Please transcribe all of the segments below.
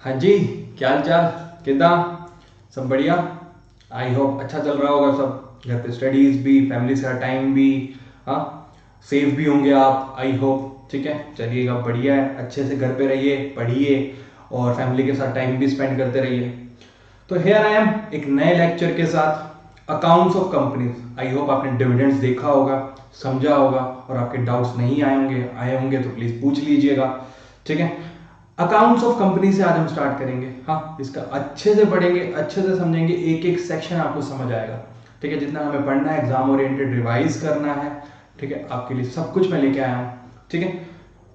हाँ जी, क्या हाल चाल, किदा सब बढ़िया। आई होप अच्छा चल रहा होगा सब, घर पे स्टडीज भी, फैमिली से टाइम भी। हाँ, सेफ भी होंगे आप, आई होप। ठीक है, चलिएगा, बढ़िया है। अच्छे से घर पे रहिए, पढ़िए और फैमिली के साथ टाइम भी स्पेंड करते रहिए। तो हेयर आई एम एक नए लेक्चर के साथ, accounts of companies. I hope आपने डिविडेंड्स देखा होगा, समझा होगा, और आपके डाउट्स नहीं आए होंगे तो प्लीज पूछ लीजिएगा। ठीक है, अकाउंट्स ऑफ कंपनी से आज हम स्टार्ट करेंगे। हाँ, इसका अच्छे से पढ़ेंगे, अच्छे से समझेंगे, एक एक सेक्शन आपको समझ आएगा। ठीक है, जितना हमें पढ़ना है, एग्जाम ओरिएंटेड रिवाइज करना है। ठीक है, आपके लिए सब कुछ मैं लेके आया हूँ। ठीक है,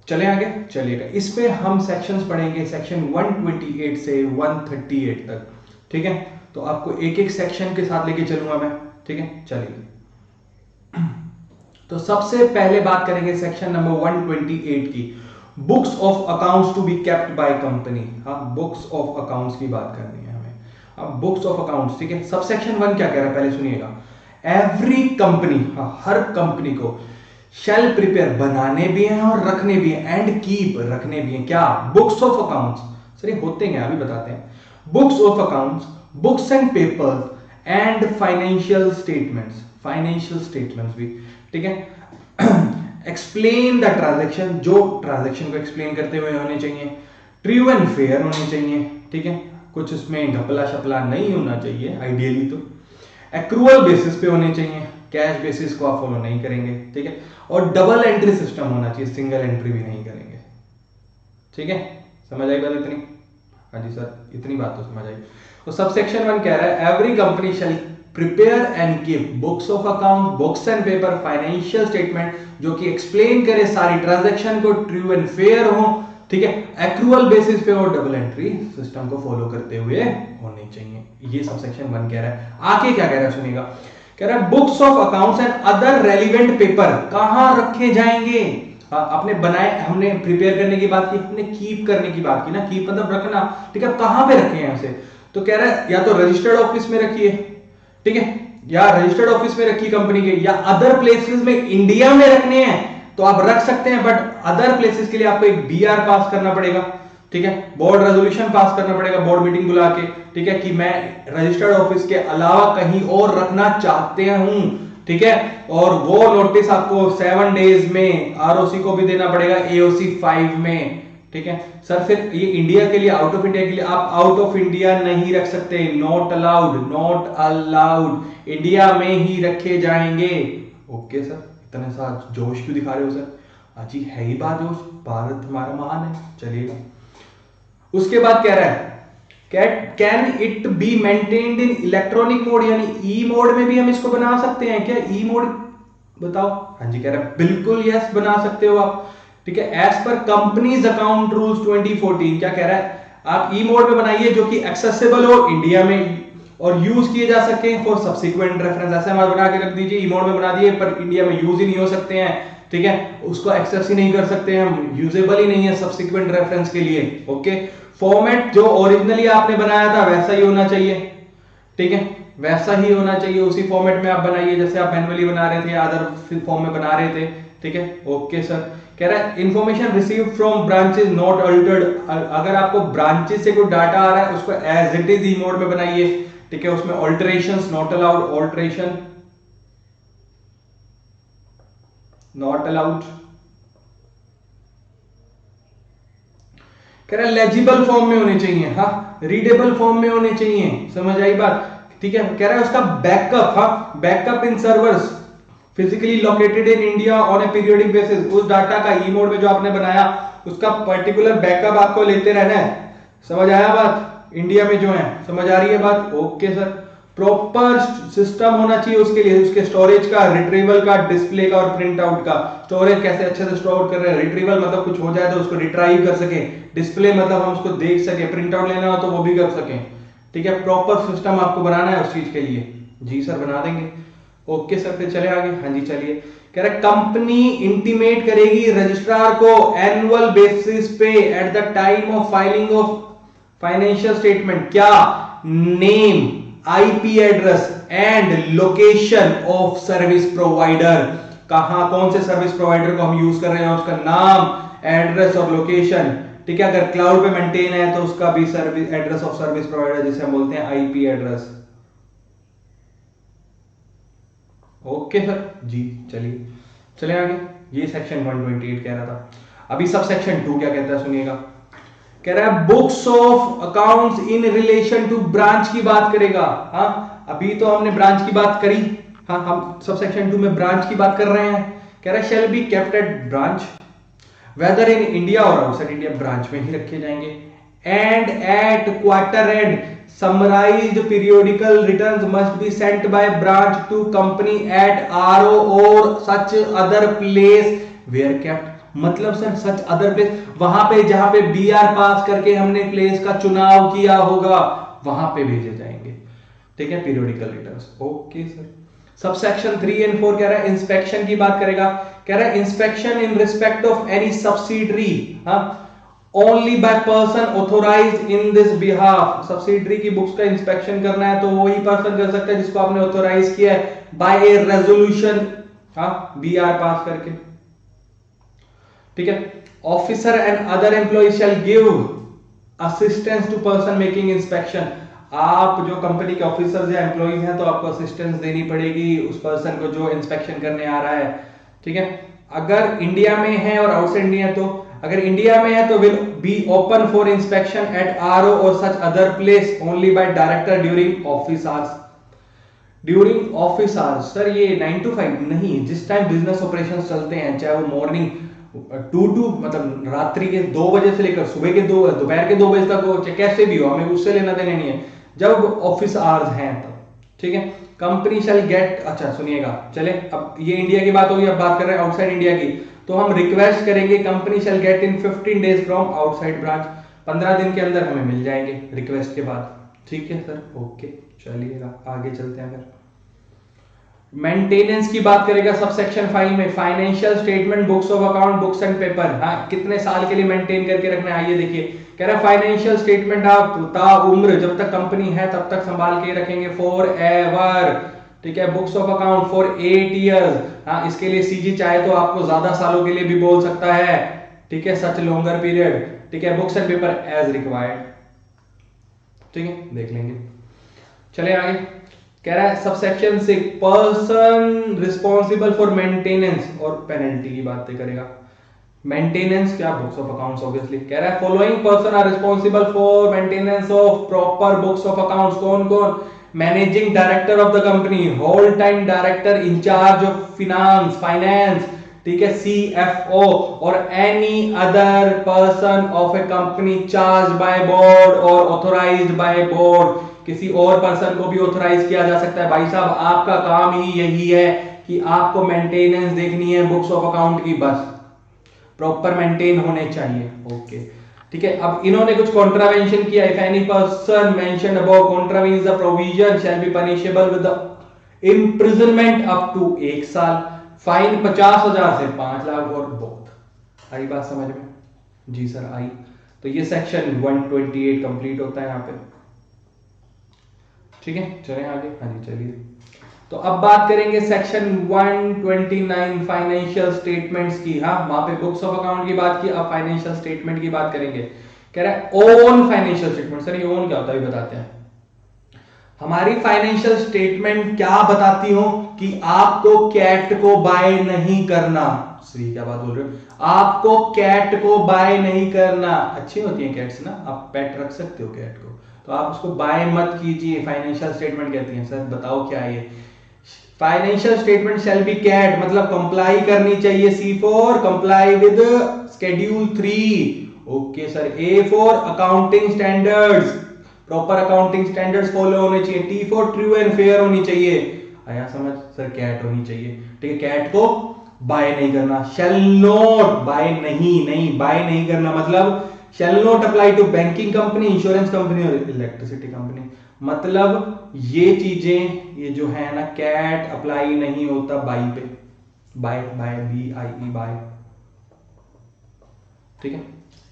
चले आगे, चलिएगा। इस पे हम सेक्शंस पढ़ेंगे, सेक्शन 128 से 138 तक। ठीक है, तो आपको एक एक सेक्शन के साथ लेके चलूंगा मैं। ठीक है, चलिए। तो सबसे पहले बात करेंगे सेक्शन नंबर 128 की, books of accounts to be kept by company. हाँ, बुक्स ऑफ अकाउंट्स की बात करनी है हमें। अब बुक्स ऑफ अकाउंट्स, ठीक है, सब सेक्शन 1 क्या कह रहा है पहले सुनिएगा। एवरी कंपनी, हाँ, हर कंपनी को शेल प्रिपेयर, बनाने भी हैं और रखने भी हैं, एंड कीप, रखने भी हैं, क्या, बुक्स ऑफ अकाउंट्स। सर ये होते हैं, अभी बताते हैं। Books of accounts, books and papers and financial statements, financial statements भी। ठीक है, एक्सप्लेन द ट्रांजेक्शन, जो ट्रांजेक्शन को एक्सप्लेन करते हुए होने चाहिए, ट्रू एंड फेयर होने चाहिए। ठीक है, कुछ इसमें घपला शपला नहीं होना चाहिए, आइडियली तो एक्रूअल बेसिस पे होने चाहिए, कैश बेसिस को आप फॉलो नहीं करेंगे। ठीक है, और डबल एंट्री सिस्टम होना चाहिए, सिंगल एंट्री भी नहीं करेंगे। ठीक है, समझ आई बात इतनी? हाँ जी सर, इतनी बात तो समझ आई। तो सब सेक्शन 1 कह रहा है, every company shall prepare and keep books of account, books and paper, financial statement, जो कि एक्सप्लेन करे सारी ट्रांजैक्शन को, ट्रू एंड फेयर हो। ठीक है, एक्रूअल बेसिस पे और डबल एंट्री सिस्टम को फॉलो करते हुए होने चाहिए। ये सब सेक्शन 1 कह रहा है। आगे क्या कह रहा है सुनिएगा, कह रहा है books of accounts and other relevant paper कहां रखे जाएंगे। आपने बनाए, हमने प्रिपेयर करने की बात की, हमने कीप करने की बात की ना, कीप मतलब रखना। ठीक है, कहां पे रखे हैं उसे, तो कह रहा है या तो रजिस्टर्ड ऑफिस में रखिए, ठीक है, या रजिस्टर्ड ऑफिस में रखी कंपनी के, या अदर प्लेसेस में इंडिया में रखने हैं तो आप रख सकते हैं, बट अदर प्लेसेस के लिए आपको एक बीआर पास करना पड़ेगा। ठीक है, बोर्ड रेजोल्यूशन पास करना पड़ेगा, बोर्ड मीटिंग बुला के। ठीक है, कि मैं रजिस्टर्ड ऑफिस के अलावा कहीं और रखना चाहते हूं। ठीक है, और वो नोटिस आपको 7 डेज में आरओसी को भी देना पड़ेगा, एओसी 5 में। ठीक है सर, फिर ये इंडिया के लिए, आउट ऑफ इंडिया के लिए आप आउट ऑफ इंडिया नहीं रख सकते, not allowed, not allowed, India में ही रखे जाएंगे। ओके सर, इतने सा जोश क्यों दिखा रहे हो सर? अजी है ही बात जोश, भारत हमारा महान है। चलिएगा, उसके बाद कह रहा है, can it be maintained in electronic mode, यानी ई मोड में भी हम इसको बना सकते हैं क्या? ई मोड बताओ। हाँ जी, कह रहा है बिल्कुल यस, बना सकते हो आप। ठीक है, as per companies account rules 2014, क्या कह रहा है, आप ई मोड में बनाइए जो कि एक्सेसिबल हो इंडिया में और यूज किए जा सके फॉर सब्सिक्वेंट रेफरेंस। ऐसे हमारे बना के रख दीजिए, ई मोड में बना दिए, पर इंडिया में यूज ही नहीं हो सकते हैं। ठीक है, उसको एक्सेस ही नहीं कर सकते हैं, यूजेबल ही नहीं है सब्सिक्वेंट रेफरेंस के लिए। ओके, फॉर्मेट जो ओरिजिनली आपने बनाया था वैसा ही होना चाहिए। ठीक है, वैसा ही होना चाहिए, उसी फॉर्मेट में आप बनाइए जैसे आप मैनुअली बना रहे थे, अदर फॉर्म में बना रहे थे। ठीक है, ओके सर। कह रहा है information receive from branches not Altered, अगर आपको ब्रांचेस से कोई डाटा आ रहा है उसको as it is e mode में बनाइए। ठीक है, उसमें alterations not allowed, alteration not allowed. कह रहा है लेजिबल फॉर्म में होने चाहिए, हाँ, रीडेबल फॉर्म में होने चाहिए। समझ आई बात? ठीक है, कह रहा है उसका बैकअप, हाँ, backup in servers physically located in India on A periodic basis, उस डाटा का ई मोड में जो आपने बनाया उसका पर्टिकुलर बैकअप आपको लेते रहना है। समझ आया बात? इंडिया में जो है, समझ आ रही है बात? Okay sir. प्रॉपर सिस्टम होना चाहिए उसके लिए, उसके स्टोरेज का, रिट्रीवल का, डिस्प्ले का और प्रिंट आउट का। स्टोरेज कैसे अच्छे से स्टोर कर रहे हैं, रिट्रीवल मतलब कुछ हो जाए तो उसको रिट्राइव कर सके, डिस्प्ले मतलब हम उसको देख सके, प्रिंट आउट लेना हो तो वो भी कर सके। ठीक है, प्रॉपर सिस्टम आपको बनाना है उस चीज के लिए। जी सर, बना देंगे। ओके सर, फिर चले आगे। हाँ जी, चलिए। कह रहा है कंपनी इंटीमेट करेगी रजिस्ट्रार को एनुअल बेसिस पे at the time of filing of financial statement, क्या, name, IP address and location of service provider, कहां, कौन से सर्विस प्रोवाइडर को हम यूज कर रहे हैं, उसका नाम, एड्रेस और लोकेशन। ठीक है, अगर क्लाउड पे मेंटेन है तो उसका भी service address of service provider जिसे हम बोलते हैं आईपी एड्रेस। ओके सर जी, चलिए चले आगे। ये सेक्शन 128 कह रहा था। अभी सब सेक्शन 2 क्या कहता है सुनिएगा। कह रहा है books of accounts in relation to branch की बात करेगा। हाँ, अभी तो हमने ब्रांच की बात करी। हाँ, हम सब सेक्शन 2 में ब्रांच की बात कर रहे हैं। कह रहा है shall be kept at branch whether in India और आउटसाइड इंडिया, ब्रांच में ही रखे जाएंगे। And at quarter end summarised periodical returns must be sent by branch to company at RO और such other place where kept. मतलब sir such other place, वहां पे जहां पे बीआर पास करके हमने प्लेस का चुनाव किया होगा वहां पे भेजे जाएंगे। ठीक है, periodical returns. Okay sir. Sub section 3 and 4 कह रहा है इंस्पेक्शन की बात करेगा। कह रहा है inspection in respect of any subsidiary only by person authorised in this behalf. Subsidiary की बुक्स का इंस्पेक्शन करना है तो वही पर्सन कर सकता है जिसको आपने ऑथोराइज किया है by a resolution, BR pass करके। ठीक है, officer and other employee shall give assistance to person making inspection. आप जो कंपनी के ऑफिसर्स या एम्प्लॉइज हैं तो आपको असिस्टेंस देनी पड़ेगी उस पर्सन को जो इंस्पेक्शन करने आ रहा है। ठीक है, अगर इंडिया में है और आउटसाइड इंडिया, तो अगर इंडिया में है तो will be open for inspection at RO और such other place only by director during office hours. During office hours sir ये 9 to 5 नहीं, जिस टाइम बिजनेस ऑपरेशन चलते हैं, चाहे वो मॉर्निंग 2 to मतलब रात्रि के 2 बजे से लेकर सुबह के दोपहर के 2 बजे तक हो, चाहे कैसे भी हो, हमें उससे लेना देना नहीं है, जब ऑफिस आवर्स हैं तब। ठीक है, कंपनी शैल गेट, अच्छा सुनिएगा, चले अब ये इंडिया की बात होगी, अब बात कर रहे हैं आउटसाइड इंडिया की। तो हम रिक्वेस्ट करेंगे company shall get in 15 days from outside branch. 15 दिन के अंदर हमें मिल जाएंगे रिक्वेस्ट के बाद। ठीक है सर, ओके चलिएगा आगे चलते हैं फिर। मेंटेनेंस की बात करेगा सब सेक्शन 5 में। Financial statement, books of account, books and paper, हाँ कितने साल के लिए मेंटेन करके रखना है आइए देखिए। कह रहा है फाइनेंशियल स्टेटमेंट आप ता उम्र जब तक कंपनी है तब तक संभाल के रखेंगे, फॉर एवर। ठीक है, books of account for 8 years. हाँ, इसके लिए सीजी चाहे तो आपको ज्यादा सालों के लिए भी बोल सकता है। ठीक है, सच लॉन्गर पीरियड। ठीक है, books and paper as required. ठीक है, देख लेंगे, चले आगे। कह रहा है subsection 6 person responsible for maintenance और पेनल्टी की बातें करेगा। मेंटेनेंस क्या, बुक्स ऑफ अकाउंट्स ऑब्वियसली। कह रहा है following person are responsible for maintenance of proper books of accounts. कौन कौन? Managing director of the company, whole time director incharge of finance, ठीक है, सीएफओ और any other person of a company charge by board और authorised by board. किसी और person को भी ऑथराइज किया जा सकता है। भाई साहब आपका काम ही यही है कि आपको मेंटेनेंस देखनी है बुक्स ऑफ अकाउंट की, बस प्रॉपर मेंटेन होने चाहिए। ओके ठीक है, अब इन्होंने कुछ कॉन्ट्रावेंशन किया। If any person mentioned above contravenes the provision shall be punishable with the imprisonment up to 1 साल, फाइन 50,000 से 5 लाख और बहुत। आई बात समझ में? जी सर आई। तो ये सेक्शन 128 कंप्लीट होता है यहाँ पे। ठीक है, चलें आगे। हाँ जी चलिए। तो अब बात करेंगे सेक्शन 129 फाइनेंशियल स्टेटमेंट्स की। हाँ, वहां पे बुक्स ऑफ अकाउंट की बात की, अब फाइनेंशियल स्टेटमेंट की बात करेंगे। कह रहा है ओन फाइनेंशियल स्टेटमेंट। सर ये ओन क्या होता है बताते हैं। हमारी फाइनेंशियल स्टेटमेंट क्या बताती हो कि आपको कैट को बाय नहीं करना। श्री क्या बात बोल रहे हो? आपको कैट को बाय नहीं करना। अच्छी होती है कैट्स ना, आप पेट रख सकते हो कैट को, तो आप उसको बाय मत कीजिए। फाइनेंशियल स्टेटमेंट कहती हैं। सर बताओ क्या है ये? Financial statement shall be CAT मतलब कंप्लाई करनी चाहिए। C for comply with schedule 3। Okay sir. A for accounting standards, proper accounting standards follow होने चाहिए। T for true and fair होनी चाहिए। आया समझ? सर कैट होनी चाहिए। ठीक है, कैट को बाय नहीं करना। शैल नॉट बाय नहीं बाय नहीं करना मतलब shall not apply to banking company, insurance company और इलेक्ट्रिसिटी कंपनी। मतलब ये चीजें ये जो है ना, कैट अप्लाई नहीं होता बाई पे। By by BIE by. ठीक है,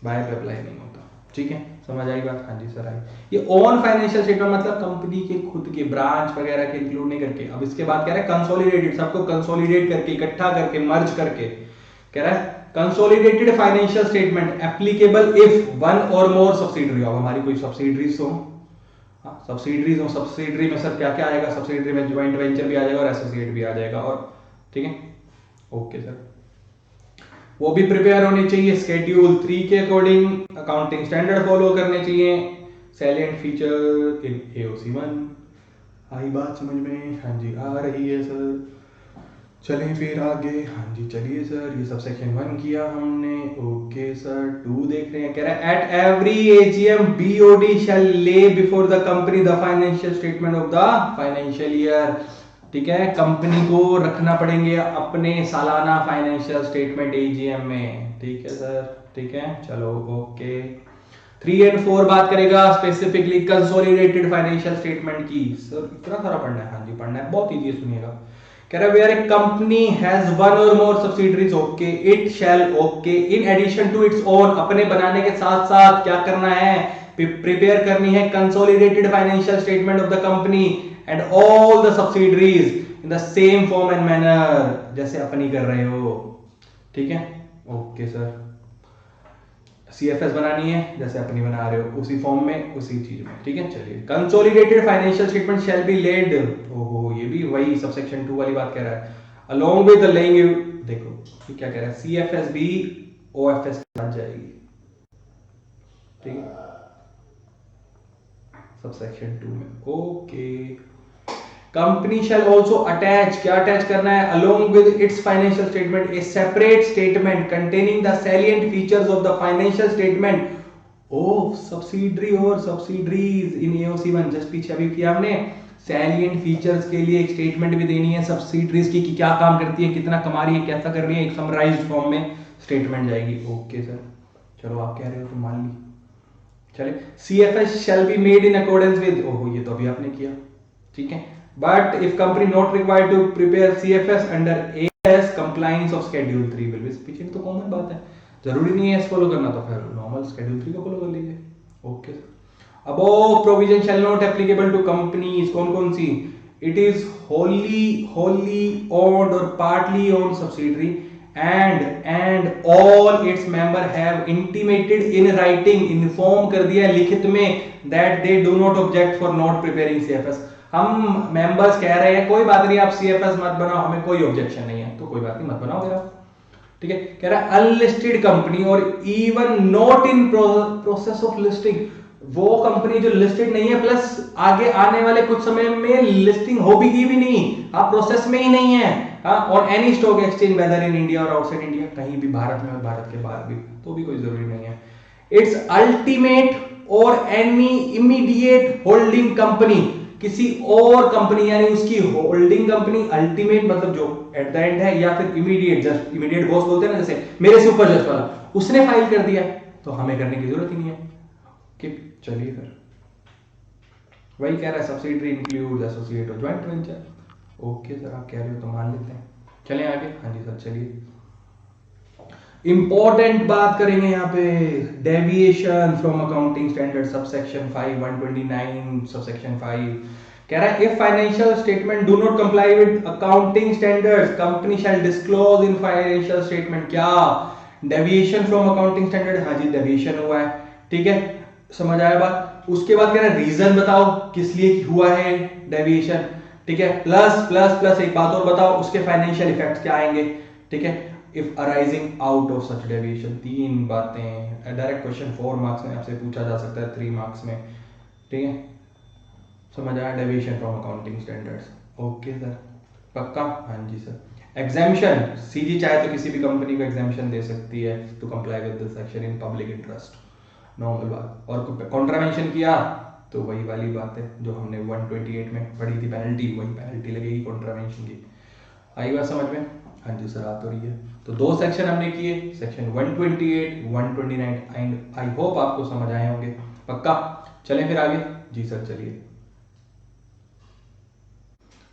बाय पे अप्लाई नहीं होता। ठीक है, समझ आई बात? हाँ जी सर आई। ये ओन फाइनेंशियल स्टेटमेंट मतलब कंपनी के खुद के ब्रांच वगैरह के इंक्लूड नहीं करके। अब इसके बाद कह रहा है कंसोलिडेटेड, सबको कंसोलिडेट करके, इकट्ठा करके, मर्ज करके। कह रहा है consolidated financial statement applicable if one or more subsidiary हो, हमारी कोई सब्सिडरीज हो, सब्सिडरीज हो, सब्सिडरी में सर क्या क्या आएगा, सब्सिडरी में ज्वाइंट वेंचर भी आ जाएगा और एसोसिएट भी आ जाएगा, और ठीक है ओके सर, वो भी प्रिपेयर होने चाहिए शेड्यूल 3 के अकॉर्डिंग, अकाउंटिंग स्टैंडर्ड फॉलो करने चाहिए, सैलिएंट फीचर इन एओसी 1। आई बात समझ में? हाँ जी आ रही है सर। चलें फिर आगे। हाँ जी चलिए सर, ये सब सेक्शन 1 किया हमने। ओके सर 2 देख रहे हैं, कह रहा है एट एवरी एजीएम बीओडी शैल ले before the company the financial statement of the financial year. ठीक है, कंपनी को रखना पड़ेंगे अपने सालाना फाइनेंशियल स्टेटमेंट एजीएम में। ठीक है सर, ठीक है चलो ओके। 3 और 4 बात करेगा स्पेसिफिकली कंसोलिडेटेड फाइनेंशियल स्टेटमेंट की। सर इतना सारा पढ़ना है? हाँ जी पढ़ना है, बहुत इजी है, सुनिएगा। कह रहा है where a company has one or more subsidiaries okay it shall okay in addition to its own, अपने बनाने के साथ साथ क्या करना है, प्रिपेयर करनी है consolidated financial statement of the company and all the subsidiaries in the same form and manner, जैसे अपनी कर रहे हो। ठीक है ओके सर। सीएफएस बनानी है जैसे अपनी बना रहे हो, उसी फॉर्म में उसी चीज में। ठीक है चलिए, consolidated financial statement shall be laid, ओहो ये भी वही सबसेक्शन 2 वाली बात कह रहा है, अलोंग विद द लेइंग, देखो क्या कह रहा है, सीएफएस भी ओएफएस के साथ जाएगी। ठीक है सबसेक्शन 2 में okay. Company shall also attach, क्या अटैच करना है, along with its financial statement A separate statement containing the salient features of the financial statement of subsidiary और सब्सिडरीज इन एओसी 1। जस्ट पीछे अभी किया हमने, सैलिएंट फीचर्स के लिए एक स्टेटमेंट भी देनी है सब्सिडरीज की कि क्या काम करती है, कितना कमा रही है, कैसा कर रही है, एक समराइज्ड फॉर्म में स्टेटमेंट जाएगी। ओके सर चलो, आप कह रहे हो तो मान ली। चलिए, CFS shall be made in accordance with, ओहो ये तो अभी आपने किया। ठीक है, but if company not required to prepare CFS under AS compliance of schedule 3 will be पीछे तो कॉमन बात है, जरूरी नहीं है इस फॉलो करना, तो फिर नॉर्मल schedule 3 को फॉलो कर लीजिए। Okay sir. above provision shall not applicable to companies, कौन कौन सी, it is wholly owned or partly owned subsidiary and all its member have intimated in writing, inform कर दिया लिखित में that they do not object for not preparing CFS। हम members कह रहे हैं कोई बात नहीं आप सीएफएस मत बनाओ, हमें कोई ऑब्जेक्शन नहीं है, तो कोई बात नहीं मत बनाओ मेरा। ठीक है, कह रहा है अनलिस्टेड कंपनी और even not in process of listing, वो कंपनी जो लिस्टेड नहीं है प्लस आगे आने वाले कुछ समय में लिस्टिंग होगी भी नहीं, आप प्रोसेस में ही नहीं है, और any stock exchange whether in India और आउटसाइड इंडिया, कहीं भी भारत में और भारत के बाहर भी, तो भी कोई जरूरी नहीं है। इट्स अल्टीमेट और एनी इमीडिएट होल्डिंग कंपनी, किसी और कंपनी यानी उसकी होल्डिंग कंपनी, अल्टीमेट मतलब जो एट द एंड है, या फिर इमीडिएट, जस्ट इमीडिएट बॉस बोलते हैं ना, जैसे मेरे से ऊपर जस्ट वाला, उसने फाइल कर दिया तो हमें करने की जरूरत ही नहीं है। चलिए फिर वही कह रहा है सब्सिडरी इंक्लूड एसोसिएट और ज्वाइंट वेंचर। ओके सर आप कह रहे हो तो मान लेते हैं, चलें आगे। हाँ जी सर चलिए, इंपॉर्टेंट बात करेंगे यहाँ पे, deviation from accounting standard subsection 5 129 subsection 5 कह रहा है if financial statement do not comply with accounting standards company shall disclose in financial statement. क्या डेविएशन फ्रॉम अकाउंटिंग स्टैंडर्ड, हाँ जी डेविएशन हुआ है। ठीक है समझ आया बात। उसके बाद कह रहा है रीजन बताओ किस लिए हुआ है डेविएशन। ठीक है, प्लस प्लस प्लस एक बात और बताओ उसके फाइनेंशियल इफेक्ट्स क्या आएंगे। ठीक है, if arising out of such deviation, 3 बातें, डायरेक्ट क्वेश्चन 4 मार्क्स में आपसे पूछा जा सकता है 3 मार्क्स में। ठीक है समझ आया, deviation from accounting standards. Okay sir पक्का, हाँ जी सर। एग्जामिशन सीजी चाहे तो किसी भी कंपनी को एग्जामिशन दे सकती है to comply with this section in public interest, normal बात। और कॉन्ट्रावेंशन किया तो वही वाली बात है जो हमने 128 में पढ़ी थी, पेनल्टी, वही पेनल्टी लगेगी कॉन्ट्रावेंशन की। आई बात समझ में? हाँ जी सर आ तो रही है। तो 2 सेक्शन हमने किए, सेक्शन 128 129 एंड आई होप आपको समझ आए होंगे पक्का। चलें फिर आगे। जी सर चलिए,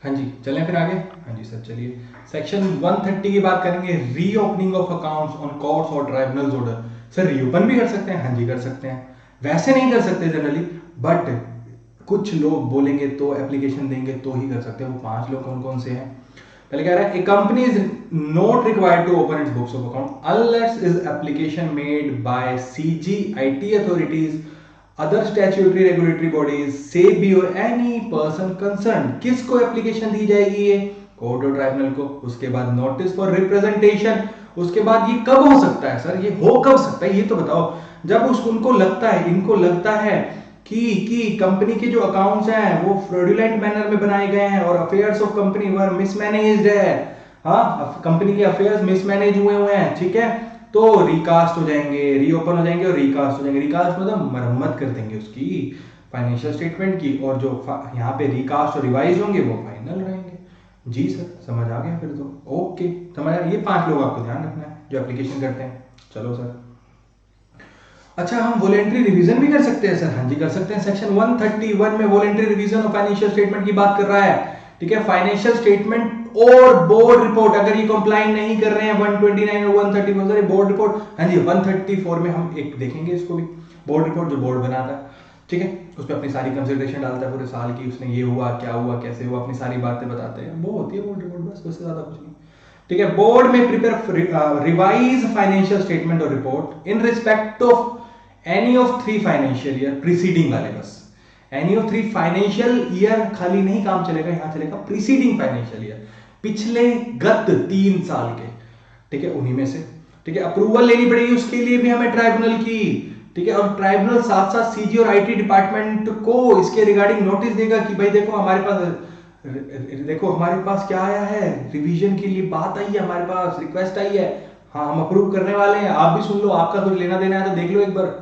हाँ जी चलें फिर आगे। हाँ जी सर चलिए, सेक्शन 130 की बात करेंगे, reopening of accounts on courts और ट्राइब्यूनल्स ऑर्डर। सर रीओपन भी कर सकते हैं? हाँ जी कर सकते हैं, वैसे नहीं कर सकते जनरली, बट कुछ लोग बोलेंगे तो एप्लीकेशन देंगे तो ही कर सकते हैं। वो 5 लोग कौन कौन से हैं? पहले कह रहा है a company is not required to open its books of account unless is application made by CG IT authorities other statutory regulatory bodies SEBI और एनी पर्सन कंसर्न। किसको एप्लीकेशन दी जाएगी? ये कोर्ट और ट्राइब्यूनल को। उसके बाद नोटिस फॉर रिप्रेजेंटेशन। उसके बाद ये कब हो सकता है सर? ये हो कब सकता है ये तो बताओ। जब उनको लगता है, इनको लगता है कि कंपनी के जो अकाउंट्स हैं वो फ्रॉडुलेंट मैनर में बनाए गए हैं और affairs of company were mismanaged है। हाँ, कंपनी के अफेयर्स मिसमैनेज हुए हैं, ठीक है, तो रिकास्ट हो जाएंगे, रीओपन हो जाएंगे और रिकास्ट हो जाएंगे। रिकास्ट मतलब मरम्मत कर देंगे उसकी फाइनेंशियल स्टेटमेंट की, और जो यहाँ पे रिकास्ट और रिवाइज होंगे वो फाइनल रहेंगे। जी सर, समझ आ गया फिर तो? ओके, समझ आ गया। ये 5 लोग आपको ध्यान रखना है जो एप्लीकेशन करते हैं। चलो सर, अच्छा हम वॉलेंटरी रिवीजन भी कर सकते हैं सर? हाँ जी, कर सकते हैं। सेक्शन 131 में voluntary revision of financial statement की बात कर रहा है, ठीक है। फाइनेंशियल स्टेटमेंट और बोर्ड रिपोर्ट अगर ये कंप्लाई नहीं कर रहे हैं 129 और 134 सर, बोर्ड रिपोर्ट, हाँ जी 134 में हम एक देखेंगे इसको भी, बोर्ड रिपोर्ट जो बोर्ड बनाता है, ठीक है, उस पर अपनी सारी कंसिडरेशन डालता है पूरे साल की, उसने ये हुआ, क्या हुआ, कैसे हुआ, अपनी सारी बातें बताते हैं, वो होती है बोर्ड रिपोर्ट, बस उससे ज्यादा कुछ नहीं, ठीक है। बोर्ड में प्रिपेयर रिवाइज फाइनेंशियल स्टेटमेंट और report in respect of any of 3 financial year preceding वाले, बस एनी ऑफ 3 फाइनेंशियल ईयर खाली नहीं काम चलेगा, यहां चलेगा प्रीसीडिंग फाइनेंशियल ईयर, पिछले गत 3 साल के, ठीक है, उन्हीं में से, ठीक है। अप्रूवल लेनी पड़ेगी उसके लिए भी हमें ट्राइब्यूनल की, ठीक है, और ट्राइब्यूनल साथ साथ सीजी और आईटी डिपार्टमेंट को इसके रिगार्डिंग नोटिस देगा कि भाई देखो हमारे पास क्या आया है, रिवीजन के लिए बात आई है, हमारे पास रिक्वेस्ट आई है, हाँ हम अप्रूव करने वाले हैं, आप भी सुन लो, आपका कुछ लेना देना है तो देख लो एक बार।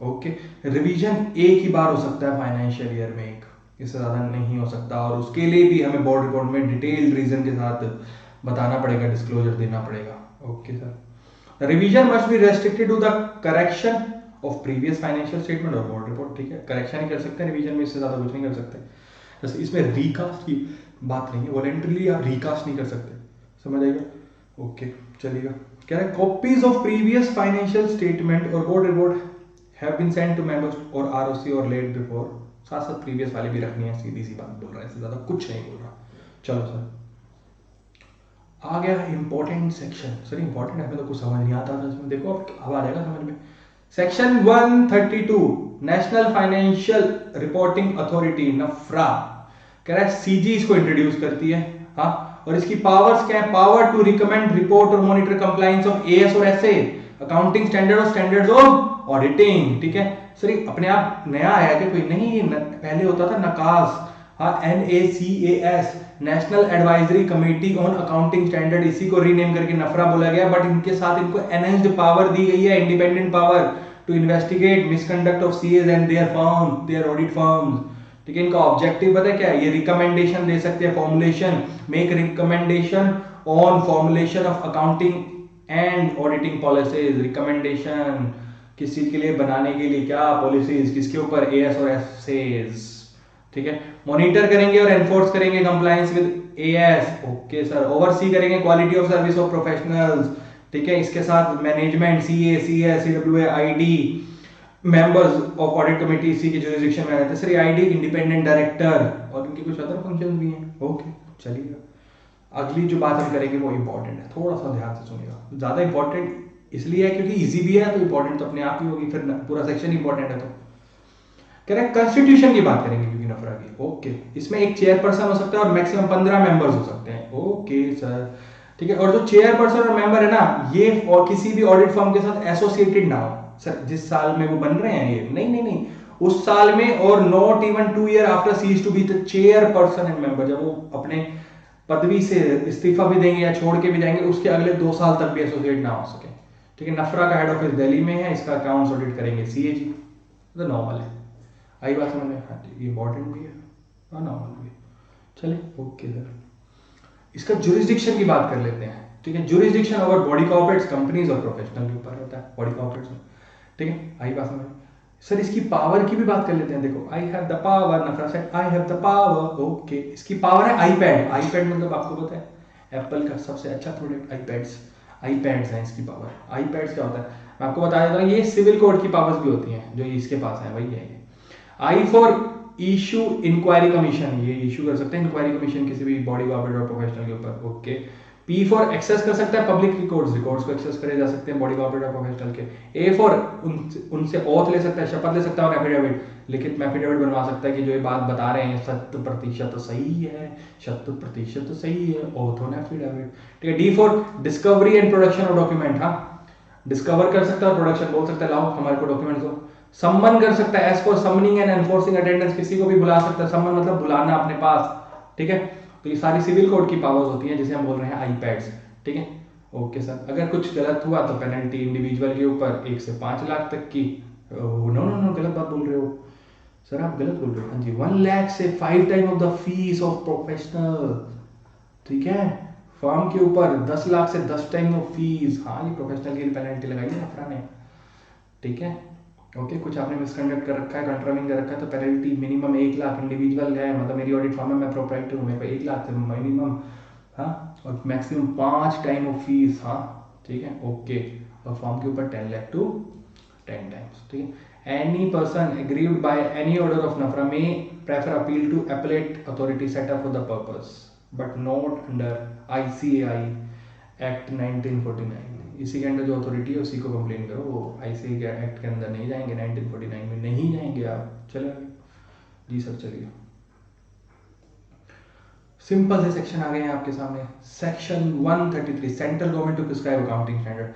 ओके, रिवीजन एक ही बार हो सकता है फाइनेंशियल ईयर में, एक, इससे ज्यादा नहीं हो सकता, और उसके लिए भी हमें बोर्ड रिपोर्ट में डिटेल्ड रीजन के साथ बताना पड़ेगा, डिस्क्लोजर देना पड़ेगा। Okay sir, revision must be restricted to the correction of previous financial statement और बोर्ड रिपोर्ट, ठीक है, करेक्शन ही कर सकते हैं रिवीजन में, इससे ज्यादा कुछ नहीं कर सकते। जैसे इसमें रिकास्ट की बात नहीं है, वॉलेंटरली आप रिकास्ट नहीं कर सकते, समझ आएगा? ओके, चलिएगा। कह रहे हैं copies of previous financial statement और board report have been sent to members और ROC और laid before, साथ साथ प्रीवियस वाले भी रखनी है, सीधी सी बात बोल रहा है, इससे ज्यादा कुछ नहीं बोल रहा। चलो सर, आ गया इंपॉर्टेंट सेक्शन। सर इंपॉर्टेंट है, हमें तो कुछ समझ नहीं आता था इसमें, देखो अब आ जाएगा समझ में। Section 132 national financial reporting authority NFRA, कह रहा है सीजी इसको इंट्रोड्यूस करती है, हाँ, और इसकी पावर्स क्या है? पावर टू रिकमेंड, रिपोर्ट और मॉनिटर कंप्लायंस ऑफ एएस और एसए, अकाउंटिंग स्टैंडर्ड और स्टैंडर्ड्स ऑफ ऑडिटिंग, ठीक है। सर अपने आप नया आया कि कोई नहीं, पहले होता था नकास, हाँ, NACAS, national advisory committee on accounting standard, इसी को रीनेम करके नफरा बोला गया, बट इनके साथ इनको एनहेंस्ड पावर दी गई है, independent power to investigate misconduct of CS and their firms, their audit firms, ठीक है। इनका ऑब्जेक्टिव पता है क्या है? ये रिकमेंडेशन दे सकते हैं, formulation, make recommendation on formulation of accounting and auditing policies, recommendation किस चीज के लिए बनाने के लिए, क्या पॉलिसीज, किसके ऊपर? एएस और एसएस, ठीक है। मॉनिटर करेंगे और एनफोर्स करेंगे compliance with AS, okay sir. Oversee करेंगे quality of service of professionals, ठीक है। इसके साथ management, CA, CS, CWA, ID, members of audit committee इसी के जुरिसडिक्शन में आते हैं सर। आईडी इंडिपेंडेंट डायरेक्टर, और इनके कुछ अदर फंक्शंस भी हैं। ओके, चलिए अगली जो बात हम करेंगे वो इंपॉर्टेंट है, थोड़ा सा ध्यान से सुनिएगा। ज्यादा इंपॉर्टेंट इसलिए है क्योंकि इजी भी है, तो इंपॉर्टेंट तो अपने आप ही होगी, फिर पूरा सेक्शन इंपॉर्टेंट है। तो कह रहे हैं कॉन्स्टिट्यूशन की बात करेंगे क्योंकि नफरा की। ओके, इसमें एक चेयरपर्सन हो सकता है और मैक्सिमम 15 मेंबर्स हो सकते हैं। ओके सर, ठीक है। और जो चेयरपर्सन और मेंबर है ना, ये और किसी भी ऑडिट फर्म के साथ एसोसिएटेड ना हो सर, जिस साल में वो बन रहे हैं ये, नहीं, उस साल में, और not even 2 year after ceases to be the chairperson and member, जब वो अपने पदवी से इस्तीफा भी देंगे या छोड़ के भी जाएंगे, उसके अगले 2 साल तक भी एसोसिएट ना हो सके, ठीक है। नफरा का हेड ऑफिस दिल्ली में है, इसका अकाउंट्स ऑडिट करेंगे सीएजी, तो नॉर्मल है। आई बात समझ में? हाँ जी, इंपॉर्टेंट भी है और नॉर्मल भी है। चलिए, ओके सर, इसका जुरिसडिक्शन की बात कर लेते हैं, ठीक है। Jurisdiction over body corporates, companies और प्रोफेशनल के ऊपर रहता है, बॉडी कॉर्पोरेट्स में, ठीक है। आई बात समझ? सर इसकी पावर की भी बात कर लेते हैं। देखो, I have the power, NFRA said I have the power, okay. इसकी पावर है आईपैड, आईपैड मतलब आपको पता है एप्पल का सबसे अच्छा प्रोडक्ट आईपैड्स हैं इसकी पावर। आईपैड्स क्या होता है मैं आपको बता देता हूँ, ये सिविल कोड की पावर्स भी होती हैं जो इसके पास है, वही है ये। I for issue inquiry commission, ये इशू कर सकते हैं इंक्वायरी कमीशन किसी भी बॉडी कॉर्पोरेट और प्रोफेशनल के ऊपर। ओके। पी फॉर एक्सेस कर सकता है पब्लिक रिकॉर्ड्स, रिकॉर्ड्स को एक्सेस करे जा सकते हैं बॉडी कॉर्पोरेट और प्रोफेशनल के। ए फॉर उनसे ओथ ले सकता है, शपथ ले सकता है, और एफिडेविट लिखित में एफिडेविट बनवा सकता है कि जो ये बात बता रहे हैं 100% सही है, 100% सही है, ओथ ऑन एफिडेविट। ठीक है। D for discovery and production of document, हाँ डिस्कवर कर सकता है और प्रोडक्शन बोल सकता है लाओ हमारे को डॉक्यूमेंट दो। सम्मन कर सकता है, as for summoning and enforcing attendance, किसी को भी बुला सकता है। सम्मन मतलब बुलाना अपने पास। ठीक है। तो ये सारी सिविल कोड की पावर्स होती हैं जिसे हम बोल रहे हैं आईपैड्स। ठीक है। Okay sir. अगर कुछ गलत हुआ तो पेनल्टी इंडिविजुअल के ऊपर 1 से 5 लाख तक की। नो नो नो, गलत बात बोल रहे हो सर, आप गलत बोल रहे हो। हाँ जी, 1 लाख से 5 time of the fees of professional. ठीक है। फर्म के ऊपर 10 लाख से 10 टाइम ऑफ फीस। हाँ ये प्रोफेशनल की पेनल्टी लगाई है अफरा ने। ठीक है। ओके। कुछ आपने मिसकंडक्ट कर रखा है, कंट्रोलिंग कर रखा है, तो पेनल्टी मिनिमम 1 लाख इंडिविजुअल है, मतलब मेरी ऑडिट फर्म है, मैं प्रोप्राइटर हूँ, मेरे को 1 लाख से मिनिमम, हाँ, और मैक्सिमम 5 टाइम ऑफ फीस। हाँ ठीक है। ओके। और फॉर्म के ऊपर 10 लाख टू 10 टाइम्स। ठीक है। Any person aggrieved by any order of NFRA may prefer appeal to appellate authority set up for the purpose but not under ICAI act 1949। इसी के अंडर जो अथॉरिटी है उसी को कंप्लेन करो, वो ICAI एक्ट के अंदर नहीं जाएंगे, 1949 में नहीं जाएंगे आप। चले आगे जी सर, चलिए। सिंपल से सेक्शन आ गए हैं आपके सामने। Section 133 central government to prescribe accounting standard.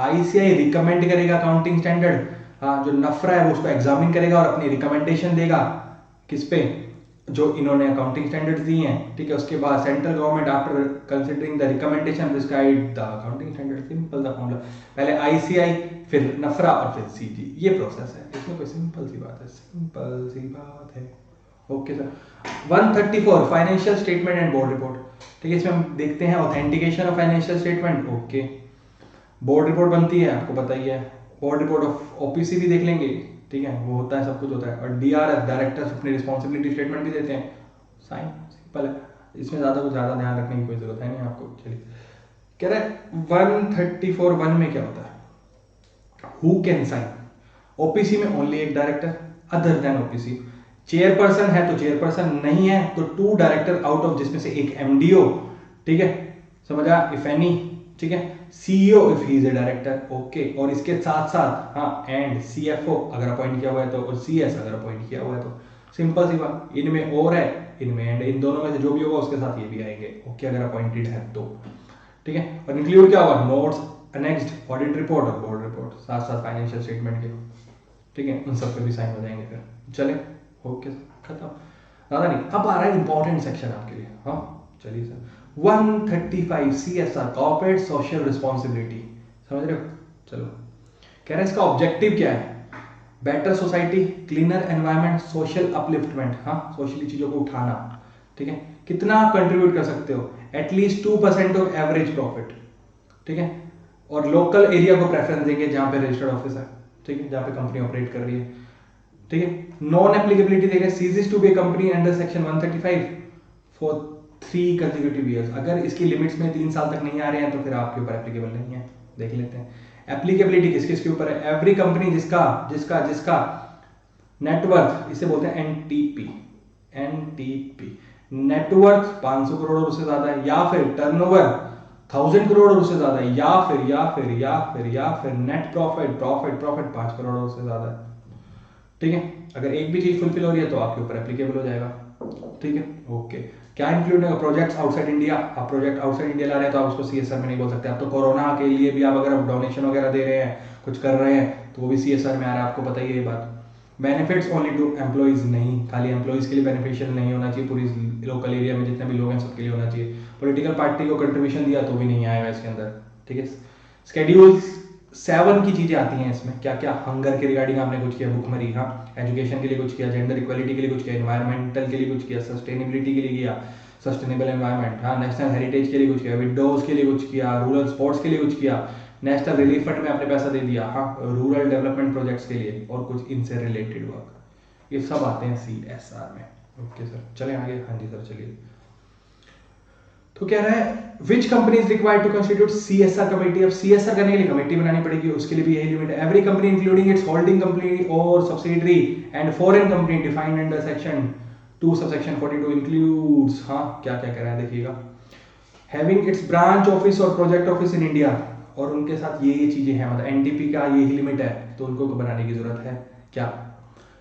ICAI recommend करेगा अकाउंटिंग स्टैंडर्ड, हाँ जो नफरा है वो उसको एग्जामिन करेगा और अपनी रिकमेंडेशन देगा किस पे, जो इन्होंने अकाउंटिंग स्टैंडर्ड्स दी हैं। ठीक है। उसके बाद central government after considering the recommendation prescribe the accounting standard. Simple the formula, पहले ICAI फिर नफरा और फिर CG, ये प्रोसेस है। इसमें कोई सिंपल सी बात है, सिंपल सी बात है। Okay sir. 134 financial statement and board report. ठीक है। इसमें हम देखते हैं authentication of financial statement. Okay. Board report बनती है, आपको पता ही है। बोर्ड रिपोर्ट ऑफ OPC भी देख लेंगे। ठीक है। वो होता है, सब कुछ होता है। और DRS डायरेक्टर्स अपनी रिस्पॉन्सिबिलिटी स्टेटमेंट भी देते हैं, साइन। सिंपल है, इसमें ज़्यादा ध्यान रखने की कोई जरूरत है नहीं आपको। चलिए, कह रहा है 134(1) में क्या होता है, हु कैन साइन। OPC में ओनली एक director other than OPC। Chairperson है तो चेयरपर्सन, नहीं है तो 2 डायरेक्टर आउट ऑफ जिसमें से एक MDO। ठीक है, समझा, इफ एनी। ठीक है। CEO if he is a director. Okay. और इसके साथ साथ हाँ एंड CFO अगर अपॉइंट किया हुआ है तो, और CS अगर अपॉइंट किया हुआ है तो। सिंपल सी बात, इनमें और है इनमें एंड, इन दोनों में से जो भी होगा उसके साथ ये भी आएंगे। ओके। अगर अपॉइंटेड है तो। ठीक है। और इंक्लूड क्या होगा, नोट्स, नेक्स्ट ऑडिट रिपोर्ट और बोर्ड रिपोर्ट, साथ साथ फाइनेंशियल स्टेटमेंट के। ठीक है। उन सब पे भी साइन हो जाएंगे फिर। चले, ओके खत्म, ज़्यादा नहीं। अब आ रहा है इंपॉर्टेंट सेक्शन आपके लिए। हाँ चलिए sir. 135 CSR corporate social responsibility, समझ रहे हो। चलो, कह रहा है इसका ऑब्जेक्टिव क्या है, better society, cleaner environment, social upliftment. हाँ सोशली चीज़ों को उठाना। ठीक है। कितना आप कंट्रीब्यूट कर सकते हो, एटलीस्ट 2% ऑफ एवरेज प्रॉफिट। ठीक है। और लोकल एरिया को प्रेफरेंस देंगे जहाँ पे रजिस्टर्ड ऑफिस है। ठीक है, जहाँ पे कंपनी ऑपरेट कर रही है। ठीक है। नॉन एप्लीकेबिलिटी देखें, ceases to be company under section 135 for 3 consecutive years. अगर इसकी लिमिट्स में 3 साल तक नहीं आ रहे हैं तो फिर आपके ऊपर एप्लीकेबल नहीं है। देख लेते हैं एप्लीकेबिलिटी किस किस के ऊपर है। एवरी कंपनी जिसका जिसका जिसका नेटवर्थ, इसे बोलते हैं NTP, नेटवर्थ 500 करोड़ और उससे ज्यादा है, या फिर टर्नओवर 1000 करोड़ और उससे ज्यादा है, या फिर नेट प्रॉफिट 5 करोड़ और उससे ज्यादा है। ठीक है। अगर एक भी चीज फुलफिल हो रही है तो आपके ऊपर एप्लीकेबल हो जाएगा। ठीक है। ओके। क्या इंक्लूड होगा, प्रोजेक्ट्स आउटसाइड इंडिया। आप प्रोजेक्ट आउटसाइड इंडिया ला रहे हैं तो आप उसको CSR में नहीं बोल सकते। आप तो कोरोना के लिए भी आप अगर डोनेशन वगैरह दे रहे हैं, कुछ कर रहे हैं, तो वो भी CSR में आ रहा है, आपको पता ही है ये बात। बेनिफिट्स ओनली टू एम्प्लॉइज, नहीं खाली एम्प्लॉइज के लिए बेनिफिशियल नहीं होना चाहिए, पूरी लोकल एरिया में जितने भी लोग हैं सबके लिए होना चाहिए। पॉलिटिकल पार्टी को कंट्रीब्यूशन दिया तो भी नहीं आएगा इसके अंदर। ठीक है। स्केड्यूल 7 की चीजें आती हैं इसमें, क्या क्या, हंगर के रिगार्डिंग आपने कुछ किया, भुखमरी, हाँ, एजुकेशन के लिए कुछ किया, जेंडर इक्वालिटी के लिए कुछ किया, एनवायरमेंटल के लिए कुछ किया, सस्टेनेबिलिटी के लिए किया, सस्टेनेबल एनवायरमेंट, हाँ, नेशनल हेरिटेज के लिए कुछ किया, विडोज के लिए कुछ किया, रूरल स्पोर्ट्स के लिए कुछ किया, नेशनल रिलीफ फंड में आपने पैसा दे दिया, हाँ, रूरल डेवलपमेंट प्रोजेक्ट्स के लिए, और कुछ इनसे रिलेटेड वर्क, ये सब आते हैं CSR में। ओके सर, चलें आगे। हाँ जी सर, चलिए। तो कह रहा है which company is required to constitute CSR committee. अब सीएसआर करने के लिए कमेटी बनानी पड़ेगी, उसके लिए भी यही लिमिट है। Every company including its holding company और subsidiary and foreign company defined under section 2 subsection 42 includes, हाँ क्या क्या कह रहा है देखिएगा, हैविंग इट्स ब्रांच ऑफिस और प्रोजेक्ट ऑफिस इन इंडिया, और उनके साथ ये चीजें हैं, मतलब एनटीपी का यही लिमिट है, तो उनको बनाने की जरूरत है क्या,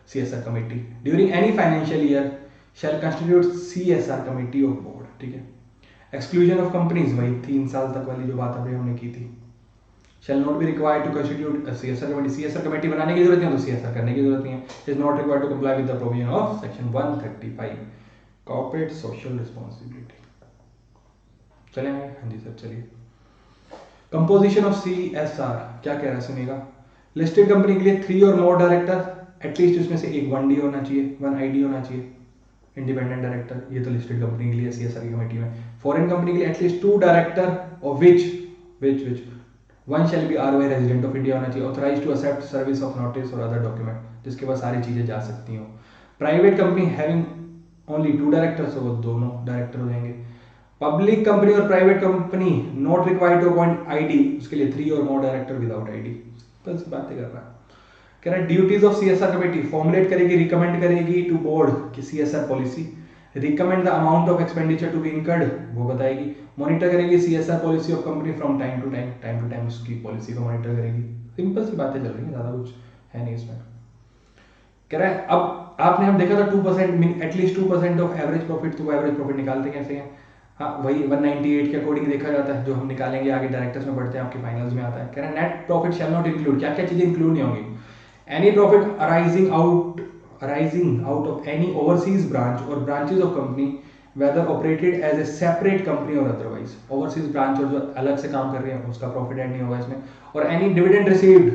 CSR committee. During any financial year shell constitute CSR committee of board, ठीक है। एक्सक्लूजन ऑफ कंपनीज, वही 3 साल तक वाली जो बात अभी हमने की थी। Shall not be required to constitute CSR committee, CSR committee बनाने की जरूरत नहीं है तो सीएसआर करने की जरूरत नहीं है। Is not required to comply with the provision of section 135 corporate social responsibility. चलेंगे, हाँ जी सर चलिए। कंपोजिशन ऑफ सीएसआर क्या कह रहा है सुनिएगा। लिस्टेड कंपनी के लिए 3 और मोर डायरेक्टर, एटलीस्ट उसमें से एक 1D होना चाहिए, 1 ID होना चाहिए, इंडिपेंडेंट डायरेक्टर, ये तो लिस्टेड कंपनी के लिए सीएसआर की कमेटी में। फॉरेन कंपनी के लिए at least 2 director of which one shall be ROI resident of India होना चाहिए, authorise to accept service of notice और अदर डॉक्यूमेंट, जिसके पास सारी चीजें जा सकती हो। Private company having only 2 directors, वो दोनों डायरेक्टर हो जाएंगे। पब्लिक कंपनी और private company not required to appoint ID, उसके लिए 3 और मोर डायरेक्टर विदाउट ID। तो इस बातें कर रहा है, कह रहा है duties of CSR committee formulate करेगी, रिकमेंड करेगी टू बोर्ड की CSR policy, recommend the amount of expenditure to be incurred, वो बताएगी, मॉनिटर करेगी CSR policy of company from time to time उसकी पॉलिसी को मॉनिटर करेगी। सिंपल सी बातें चल रही हैं, ज्यादा कुछ है नहीं इसमें। कह रहा है अब आपने हम देखा था 2% एटलीस्ट 2% ऑफ एवरेज प्रॉफिट, तो वो एवरेज प्रॉफिट निकालते कैसे हैं, हाँ वही 198 के अकॉर्डिंग देखा जाता है, जो हम निकालेंगे आगे डायरेक्टर्स में बढ़ते हैं, आपके फाइनल्स में आता है। कह रहा है net profit shall not include, क्या क्या चीजें इंक्लूड नहीं होंगी, any profit arising out of any overseas branch और branches of company whether operated as a separate company और अदरवाइज, ओवरसीज ब्रांच और जो अलग से काम कर रहे हैं उसका प्रॉफिट ऐड नहीं होगा इसमें। और any dividend received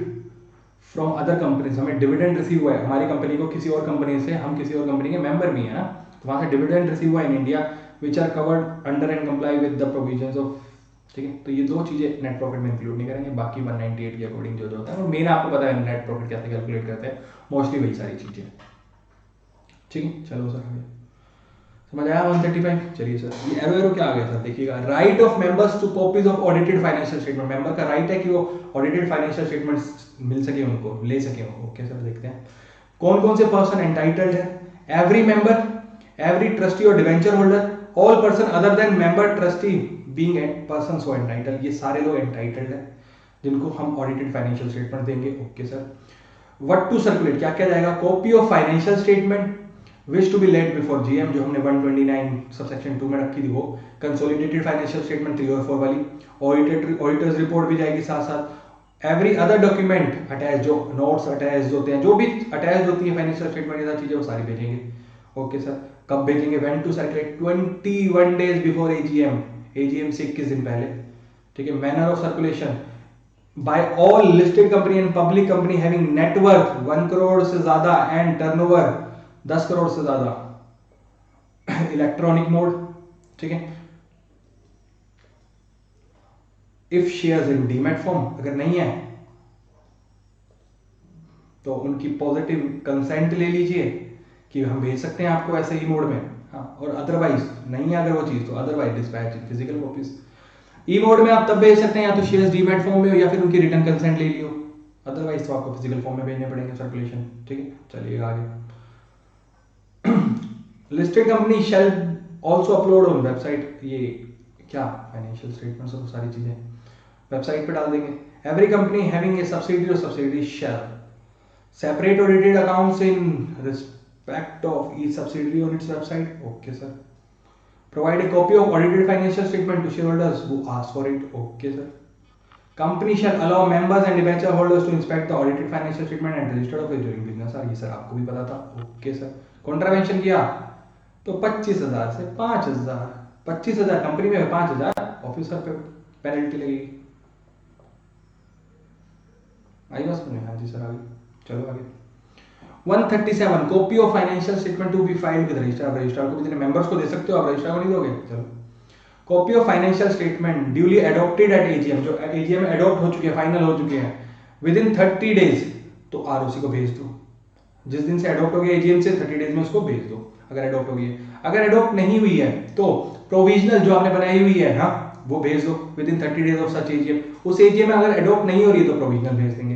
from other companies, हमें डिविडेंड रिसीव हुआ है हमारी कंपनी को किसी और कंपनी से, हम किसी और कंपनी के मेंबर भी हैं ना, तो वहां से डिविडेंड रिसीव हुआ in India which are covered under and comply with the provisions of, ठीक है। तो ये 2 चीजें नेट प्रॉफिट में इंक्लूड नहीं करेंगे, बाकी 198 के अकॉर्डिंग जो होता है, मेन आपको पता है नेट प्रॉफिट कैसे कैलकुलेट करते हैं, मोस्टली वही सारी चीजें, ठीक है। चलो सर आगे समझ आया 135। चलिए सर ये एरो क्या आ गया सर देखिएगा, right of members two copies of audited financial statement, member का राइट है कि वो ऑडिटेड फाइनेंशियल स्टेटमेंट्स मिल सके उनको, ले सके उनको। ओके सर देखते हैं कौन कौन से पर्सन एंटाइटल्ड है, एवरी मेंबर, एवरी ट्रस्टी और debenture holder, all person other than member trustee being a person so entitled, ये सारे लोग एंटाइटल्ड हैं जिनको हम ऑडिटेड फाइनेंशियल स्टेटमेंट देंगे। Okay sir what to circulate, क्या क्या जाएगा, copy of financial statement which to be laid before GM, जो हमने 129 सबसेक्शन 2 में रखी थी वो, कंसोलिडेटेड फाइनेंशियल स्टेटमेंट 3 और 4 वाली, ऑडिटर्स रिपोर्ट भी जाएगी साथ साथ, एवरी अदर डॉक्यूमेंट अटैच, जो नोट्स अटैच होते हैं, जो भी अटैच होती है फाइनेंशियल स्टेटमेंट ये चीजें वो सारी भेजेंगे। ओके सर कब भेजेंगे, when to circulate 21 days before AGM, AGM से 21 दिन पहले, ठीक है। Manner of circulation by all listed company and public company having net worth 1 crore से ज्यादा एंड टर्नओवर 10 करोड़ से ज्यादा, इलेक्ट्रॉनिक मोड, ठीक है। If shares in demat form, अगर नहीं है तो उनकी पॉजिटिव कंसेंट ले लीजिए कि हम भेज सकते हैं आपको ऐसे ही मोड में, हाँ। और अदरवाइज नहीं है अगर वो चीज, तो अदरवाइज डिस्पैच फिजिकल कॉपीज। ई मोड में आप तब भेज सकते हैं या तो शेयर्स डीमैट फॉर्म में हो या फिर उनकी रिटर्न कंसेंट ले लियो, अदरवाइज तो आपको फिजिकल फॉर्म में भेजने पड़ेंगे सर्कुलेशन, ठीक है। चलिए आगे, listed company shall also upload on website, ये क्या फाइनेंशियल स्टेटमेंट्स और सारी चीजें वेबसाइट पे डाल देंगे। Every company having a subsidiary और subsidiary shall separate audited accounts in respect of each subsidiary on its website. Okay sir provide a copy of audited financial statement to shareholders who ask for it. Okay sir company shall allow members and debenture holders to inspect the audited financial statement and registered office during business hour, ये sir आपको भी पता था। Okay sir contravention किया तो 25,000 से 5,000, 25,000 company में 5,000 officer पे पेनल्टी लगेगी। आई बात सुनिए, हाँ जी सर आगे चलो आगे। 137 copy of financial statement to be filed with registrar, registrar को भी देने, मेंबर्स को दे सकते हो आप, रजिस्ट्रार को नहीं दोगे। चलो copy of financial statement duly adopted at AGM, जो एजीएम में एडॉप्ट हो चुके हैं, फाइनल हो चुके हैं, विद इन 30 डेज, तो आरओसी को भेज दो। जिस दिन से अडॉप्ट हो गया एजीएम से 30 डेज में उसको भेज दो, अगर अडॉप्ट हो गई है। अगर अडॉप्ट नहीं हुई है तो प्रोविजनल जो आपने बनाई हुई है, हाँ, वो भेज दो within 30 days of such AGM. उस एजीएम में अगर अडॉप्ट नहीं हो रही है तो प्रोविजनल भेज देंगे,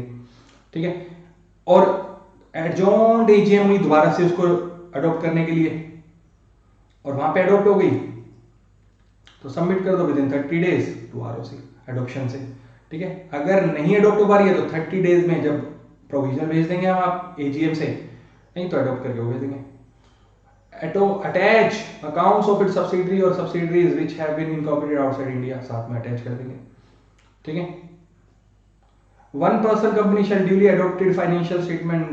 ठीक है। और एडजॉन्ड एजीएम हुई दोबारा से उसको अडॉप्ट करने के लिए, और वहां पे अडॉप्ट हो गई तो सबमिट कर दो within 30 days to ROC adoption से, ठीक है। अगर नहीं अडॉप्ट हो पा रही है तो 30 डेज में जब प्रोविजनल भेज देंगे हम आप एजीएम से, नहीं तो अडॉप्ट करके वो भेज देंगे। Attach accounts of its subsidiary और subsidiaries which have been incorporated outside India, साथ में अटैच कर देंगे, ठीक है। One person company shall duly adopted financial statement,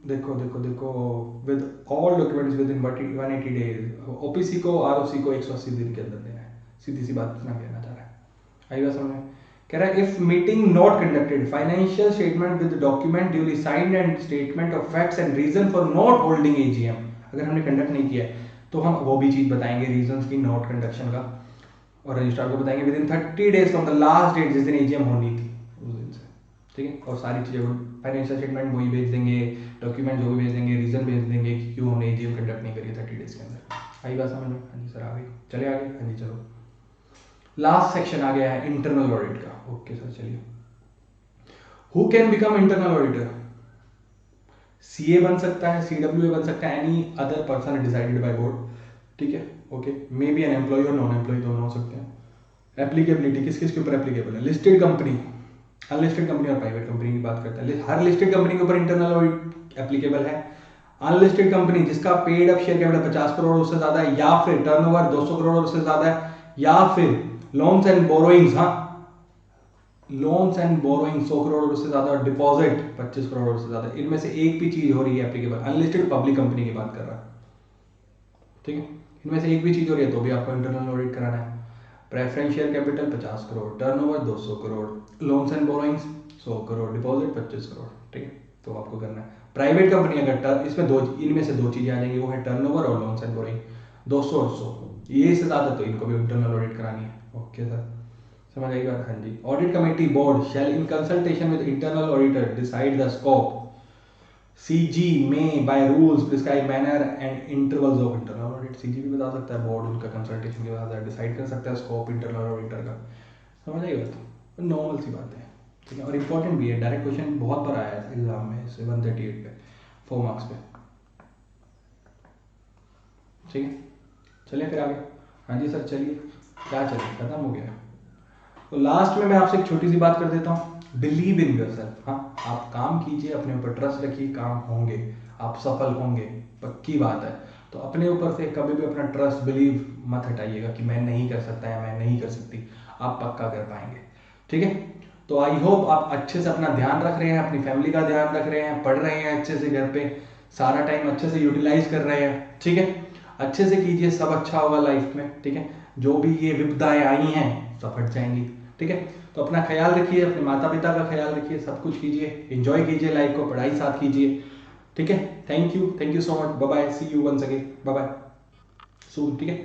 देखो देखो देखो, with all documents within 180 days. OPC को आरओसी को 180 दिन के अंदर देना है, सीधी सी बात ना कहना चाह रहा है। आई बात समझ में? कह रहा है if meeting not conducted financial statement with document duly signed and statement of facts and reason for not holding AGM, अगर हमने कंडक्ट नहीं किया है तो हम वो भी चीज बताएंगे रीजंस की नॉट कंडक्शन का, और रजिस्ट्रार को बताएंगे within 30 days from the last date जिस दिन एजीएम होनी थी उस दिन से, ठीक है। और सारी चीजें फाइनेंशियल स्टेटमेंट वही भेज देंगे, डॉक्यूमेंट जो भी भेज देंगे, रीजन भेज देंगे कि क्यों हमने एजीएम कंडक्ट नहीं करी 30 डेज के अंदर। आई बात समझ में? हाँ जी सर आ गई, चले आगे, हाँ जी चलो। लास्ट सेक्शन आ गया है इंटरनल ऑडिट का। ओके सर चलिए, who can become internal auditor? CA बन सकता है, सीडब्ल्यूए बन सकता है, any other person decided by board, ठीक है। Okay, may be an employee और नॉन एम्प्लॉय दोनों हो सकते हैं। एप्लीकेबिलिटी किस किस के ऊपर एप्लीकेबल है? लिस्टेड कंपनी, अनलिस्टेड कंपनी और प्राइवेट कंपनी की बात करता है। हर लिस्टेड कंपनी के ऊपर इंटरनल ऑडिट एप्लीकेबल है। अनलिस्टेड कंपनी जिसका paid up share capital 50 crore उससे ज्यादा है, या फिर टर्नओवर 200 करोड़ उससे ज्यादा है, या फिर लोन्स एंड बोरोइंग्स, हाँ, लोन्स एंड बोरोइंग 100 करोड़ उससे ज्यादा, डिपॉजिट 25 करोड़ उससे ज्यादा, इनमें से एक भी चीज हो रही है एप्लीकेबल। अनलिस्टेड पब्लिक कंपनी की बात कर रहा है, ठीक है। इनमें से एक भी चीज हो रही है तो भी आपको इंटरनल ऑडिट कराना है। Preference share capital 50 crore, turnover 200 crore, loans and borrowings 100 crore, deposit 25 crore, ठीक है, तो आपको करना है। प्राइवेट कंपनी अगर इसमें इनमें से दो चीजें आ जाएंगी, वो है टर्नओवर और लोन्स एंड बोरोइंग, 200 और 100, ये से ज्यादा तो इनको भी इंटरनल ऑडिट करानी है। ओके सर, समझ आई बात? हाँ जी। Audit committee board shall in consultation with internal auditor decide the scope, CG में by rules prescribe manner and intervals of internal audit. CG भी बता सकता है, बोर्ड उनका कंसल्टेशन के बाद डिसाइड कर सकता है स्कोप इंटरनल ऑडिटर का। समझ आई बात? नॉर्मल सी बात है, ठीक है। और इंपॉर्टेंट भी है, डायरेक्ट क्वेश्चन बहुत बार आया है एग्जाम में, 138 पे 4 मार्क्स पे, ठीक है। चलिए फिर आगे। हाँ जी सर चलिए, क्या चलिए, खत्म हो गया। तो लास्ट में मैं आपसे एक छोटी सी बात कर देता हूँ, बिलीव इन योरसेल्फ। हाँ, आप काम कीजिए, अपने ऊपर ट्रस्ट रखिए, काम होंगे, आप सफल होंगे, पक्की बात है। तो अपने ऊपर से कभी भी अपना ट्रस्ट बिलीव मत हटाइएगा कि मैं नहीं कर सकता या मैं नहीं कर सकती, आप पक्का कर पाएंगे, ठीक है। तो आई होप आप अच्छे से अपना ध्यान रख रहे हैं, अपनी फैमिली का ध्यान रख रहे हैं, पढ़ रहे हैं अच्छे से, घर पे सारा टाइम अच्छे से यूटिलाइज कर रहे हैं, ठीक है। अच्छे से कीजिए, सब अच्छा होगा लाइफ में, ठीक है। जो भी ये विपदाएं आई हैं सब हट जाएंगी, ठीक है। तो अपना ख्याल रखिए, अपने माता पिता का ख्याल रखिए, सब कुछ कीजिए, एंजॉय कीजिए लाइफ को, पढ़ाई साथ कीजिए, ठीक है। Thank you so much, bye bye, see you once again, bye bye soon, ठीक है।